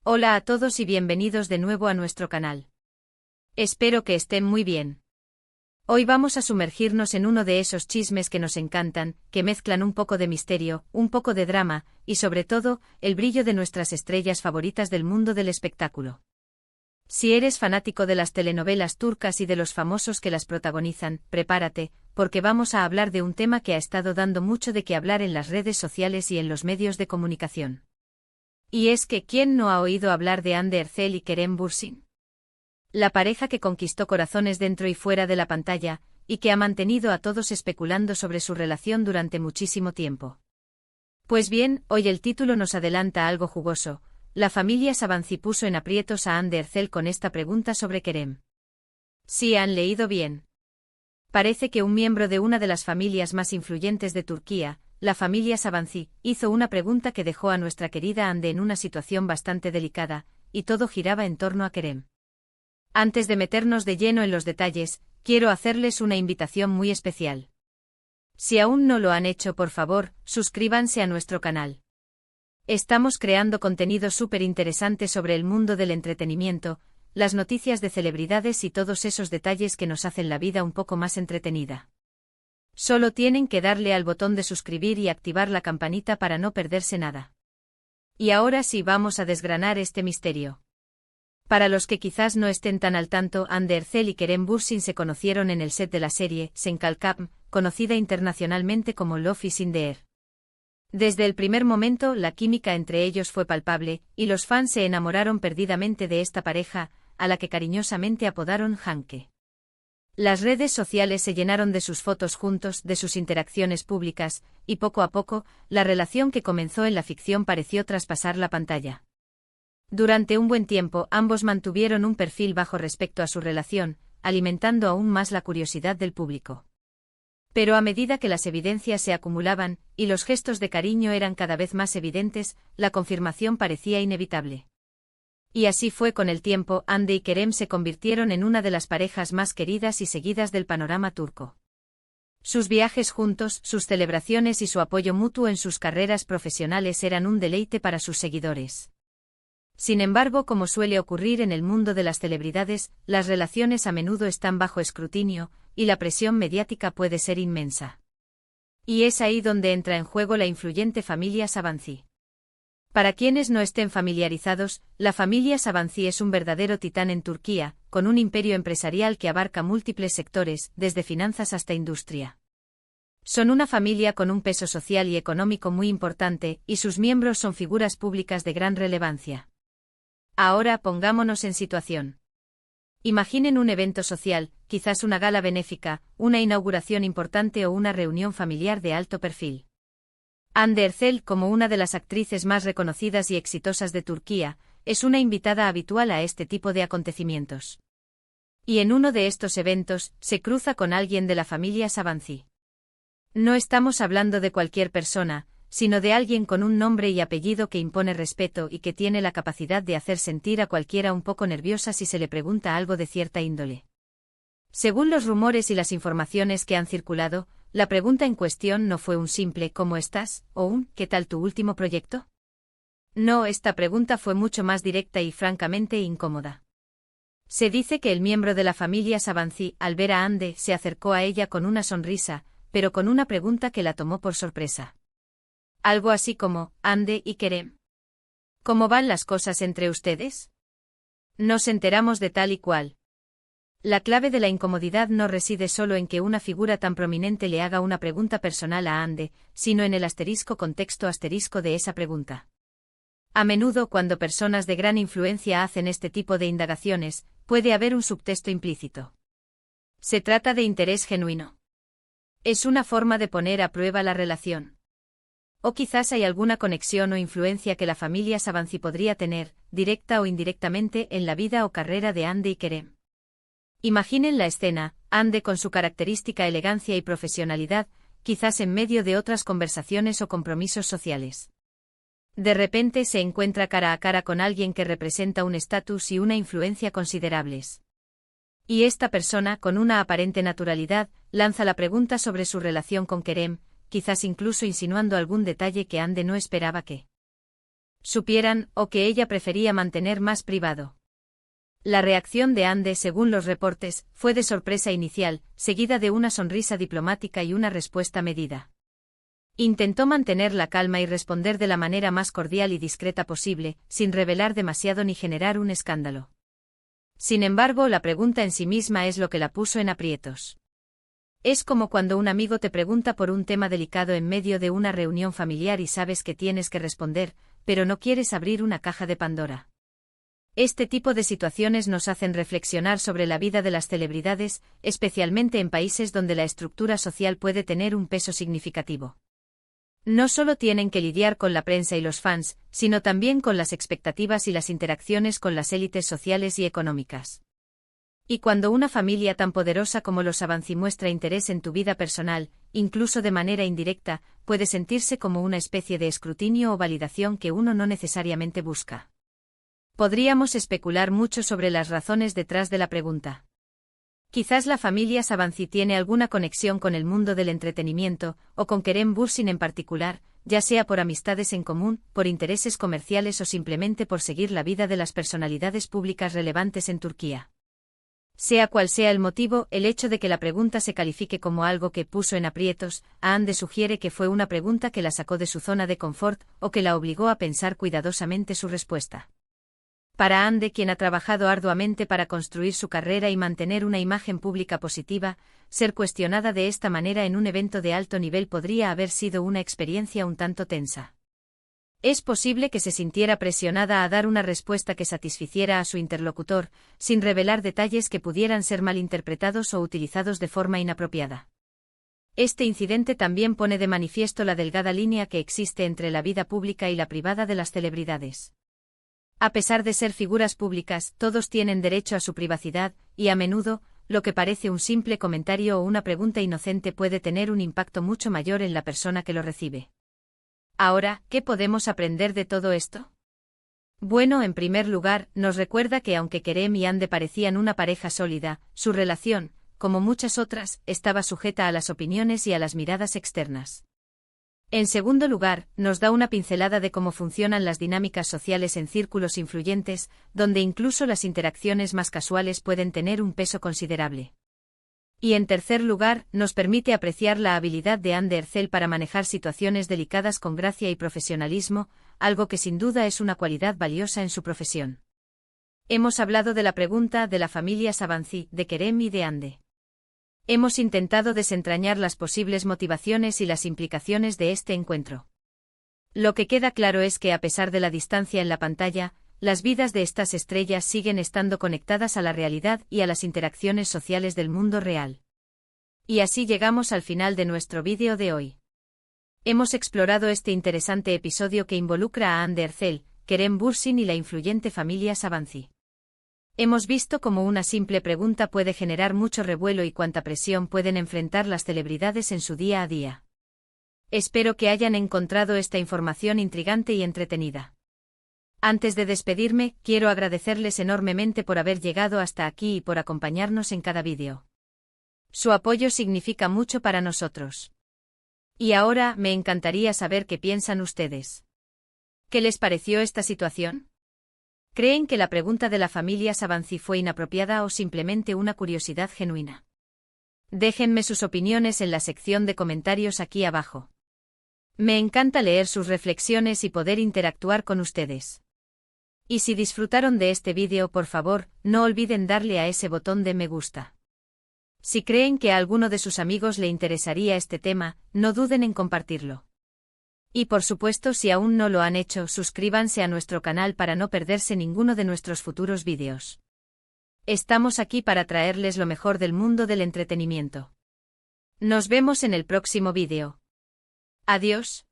Hola a todos y bienvenidos de nuevo a nuestro canal. Espero que estén muy bien. Hoy vamos a sumergirnos en uno de esos chismes que nos encantan, que mezclan un poco de misterio, un poco de drama, y sobre todo, el brillo de nuestras estrellas favoritas del mundo del espectáculo. Si eres fanático de las telenovelas turcas y de los famosos que las protagonizan, prepárate, porque vamos a hablar de un tema que ha estado dando mucho de qué hablar en las redes sociales y en los medios de comunicación. Y es que ¿quién no ha oído hablar de Hande Erçel y Kerem Bürsin? La pareja que conquistó corazones dentro y fuera de la pantalla, y que ha mantenido a todos especulando sobre su relación durante muchísimo tiempo. Pues bien, hoy el título nos adelanta algo jugoso. La familia Sabancı puso en aprietos a Hande Erçel con esta pregunta sobre Kerem. Sí, han leído bien. Parece que un miembro de una de las familias más influyentes de Turquía, la familia Sabancı, hizo una pregunta que dejó a nuestra querida Hande en una situación bastante delicada, y todo giraba en torno a Kerem. Antes de meternos de lleno en los detalles, quiero hacerles una invitación muy especial. Si aún no lo han hecho, por favor, suscríbanse a nuestro canal. Estamos creando contenido súper interesante sobre el mundo del entretenimiento, las noticias de celebridades y todos esos detalles que nos hacen la vida un poco más entretenida. Solo tienen que darle al botón de suscribir y activar la campanita para no perderse nada. Y ahora sí vamos a desgranar este misterio. Para los que quizás no estén tan al tanto, Hande Erçel y Kerem Bürsin se conocieron en el set de la serie Sen Kalkam, conocida internacionalmente como Love is in the Air. Desde el primer momento la química entre ellos fue palpable, y los fans se enamoraron perdidamente de esta pareja, a la que cariñosamente apodaron Hanke. Las redes sociales se llenaron de sus fotos juntos, de sus interacciones públicas, y poco a poco, la relación que comenzó en la ficción pareció traspasar la pantalla. Durante un buen tiempo ambos mantuvieron un perfil bajo respecto a su relación, alimentando aún más la curiosidad del público. Pero a medida que las evidencias se acumulaban, y los gestos de cariño eran cada vez más evidentes, la confirmación parecía inevitable. Y así fue con el tiempo. Hande y Kerem se convirtieron en una de las parejas más queridas y seguidas del panorama turco. Sus viajes juntos, sus celebraciones y su apoyo mutuo en sus carreras profesionales eran un deleite para sus seguidores. Sin embargo, como suele ocurrir en el mundo de las celebridades, las relaciones a menudo están bajo escrutinio, y la presión mediática puede ser inmensa. Y es ahí donde entra en juego la influyente familia Sabancı. Para quienes no estén familiarizados, la familia Sabancı es un verdadero titán en Turquía, con un imperio empresarial que abarca múltiples sectores, desde finanzas hasta industria. Son una familia con un peso social y económico muy importante, y sus miembros son figuras públicas de gran relevancia. Ahora pongámonos en situación. Imaginen un evento social, quizás una gala benéfica, una inauguración importante o una reunión familiar de alto perfil. Hande Erçel, como una de las actrices más reconocidas y exitosas de Turquía, es una invitada habitual a este tipo de acontecimientos. Y en uno de estos eventos, se cruza con alguien de la familia Sabancı. No estamos hablando de cualquier persona, sino de alguien con un nombre y apellido que impone respeto y que tiene la capacidad de hacer sentir a cualquiera un poco nerviosa si se le pregunta algo de cierta índole. Según los rumores y las informaciones que han circulado, la pregunta en cuestión no fue un simple ¿cómo estás? O un ¿qué tal tu último proyecto? No, esta pregunta fue mucho más directa y francamente incómoda. Se dice que el miembro de la familia Sabancı, al ver a Hande, se acercó a ella con una sonrisa, pero con una pregunta que la tomó por sorpresa. Algo así como, Hande y Kerem. ¿Cómo van las cosas entre ustedes? Nos enteramos de tal y cual. La clave de la incomodidad no reside solo en que una figura tan prominente le haga una pregunta personal a Hande, sino en el contexto de esa pregunta. A menudo, cuando personas de gran influencia hacen este tipo de indagaciones, puede haber un subtexto implícito. Se trata de interés genuino. Es una forma de poner a prueba la relación. O quizás hay alguna conexión o influencia que la familia Sabancı podría tener, directa o indirectamente, en la vida o carrera de Hande y Kerem. Imaginen la escena, Hande con su característica elegancia y profesionalidad, quizás en medio de otras conversaciones o compromisos sociales. De repente se encuentra cara a cara con alguien que representa un estatus y una influencia considerables. Y esta persona, con una aparente naturalidad, lanza la pregunta sobre su relación con Kerem, quizás incluso insinuando algún detalle que Hande no esperaba que supieran, o que ella prefería mantener más privado. La reacción de Ande, según los reportes, fue de sorpresa inicial, seguida de una sonrisa diplomática y una respuesta medida. Intentó mantener la calma y responder de la manera más cordial y discreta posible, sin revelar demasiado ni generar un escándalo. Sin embargo, la pregunta en sí misma es lo que la puso en aprietos. Es como cuando un amigo te pregunta por un tema delicado en medio de una reunión familiar y sabes que tienes que responder, pero no quieres abrir una caja de Pandora. Este tipo de situaciones nos hacen reflexionar sobre la vida de las celebridades, especialmente en países donde la estructura social puede tener un peso significativo. No solo tienen que lidiar con la prensa y los fans, sino también con las expectativas y las interacciones con las élites sociales y económicas. Y cuando una familia tan poderosa como los Avanzi muestra interés en tu vida personal, incluso de manera indirecta, puede sentirse como una especie de escrutinio o validación que uno no necesariamente busca. Podríamos especular mucho sobre las razones detrás de la pregunta. Quizás la familia Avanzi tiene alguna conexión con el mundo del entretenimiento, o con Kerem Bürsin en particular, ya sea por amistades en común, por intereses comerciales o simplemente por seguir la vida de las personalidades públicas relevantes en Turquía. Sea cual sea el motivo, el hecho de que la pregunta se califique como algo que puso en aprietos, a Ande sugiere que fue una pregunta que la sacó de su zona de confort, o que la obligó a pensar cuidadosamente su respuesta. Para Ande, quien ha trabajado arduamente para construir su carrera y mantener una imagen pública positiva, ser cuestionada de esta manera en un evento de alto nivel podría haber sido una experiencia un tanto tensa. Es posible que se sintiera presionada a dar una respuesta que satisficiera a su interlocutor, sin revelar detalles que pudieran ser malinterpretados o utilizados de forma inapropiada. Este incidente también pone de manifiesto la delgada línea que existe entre la vida pública y la privada de las celebridades. A pesar de ser figuras públicas, todos tienen derecho a su privacidad, y a menudo, lo que parece un simple comentario o una pregunta inocente puede tener un impacto mucho mayor en la persona que lo recibe. Ahora, ¿qué podemos aprender de todo esto? Bueno, en primer lugar, nos recuerda que aunque Kerem y Ande parecían una pareja sólida, su relación, como muchas otras, estaba sujeta a las opiniones y a las miradas externas. En segundo lugar, nos da una pincelada de cómo funcionan las dinámicas sociales en círculos influyentes, donde incluso las interacciones más casuales pueden tener un peso considerable. Y en tercer lugar, nos permite apreciar la habilidad de Ande Erçel para manejar situaciones delicadas con gracia y profesionalismo, algo que sin duda es una cualidad valiosa en su profesión. Hemos hablado de la pregunta de la familia Avanzi, de Kerem y de Ande. Hemos intentado desentrañar las posibles motivaciones y las implicaciones de este encuentro. Lo que queda claro es que a pesar de la distancia en la pantalla, las vidas de estas estrellas siguen estando conectadas a la realidad y a las interacciones sociales del mundo real. Y así llegamos al final de nuestro vídeo de hoy. Hemos explorado este interesante episodio que involucra a Ande Erçel, Kerem Bürsin y la influyente familia Avanzi. Hemos visto cómo una simple pregunta puede generar mucho revuelo y cuánta presión pueden enfrentar las celebridades en su día a día. Espero que hayan encontrado esta información intrigante y entretenida. Antes de despedirme, quiero agradecerles enormemente por haber llegado hasta aquí y por acompañarnos en cada vídeo. Su apoyo significa mucho para nosotros. Y ahora, me encantaría saber qué piensan ustedes. ¿Qué les pareció esta situación? ¿Creen que la pregunta de la familia Avanzi fue inapropiada o simplemente una curiosidad genuina? Déjenme sus opiniones en la sección de comentarios aquí abajo. Me encanta leer sus reflexiones y poder interactuar con ustedes. Y si disfrutaron de este vídeo, por favor, no olviden darle a ese botón de me gusta. Si creen que a alguno de sus amigos le interesaría este tema, no duden en compartirlo. Y por supuesto, si aún no lo han hecho, suscríbanse a nuestro canal para no perderse ninguno de nuestros futuros vídeos. Estamos aquí para traerles lo mejor del mundo del entretenimiento. Nos vemos en el próximo vídeo. Adiós.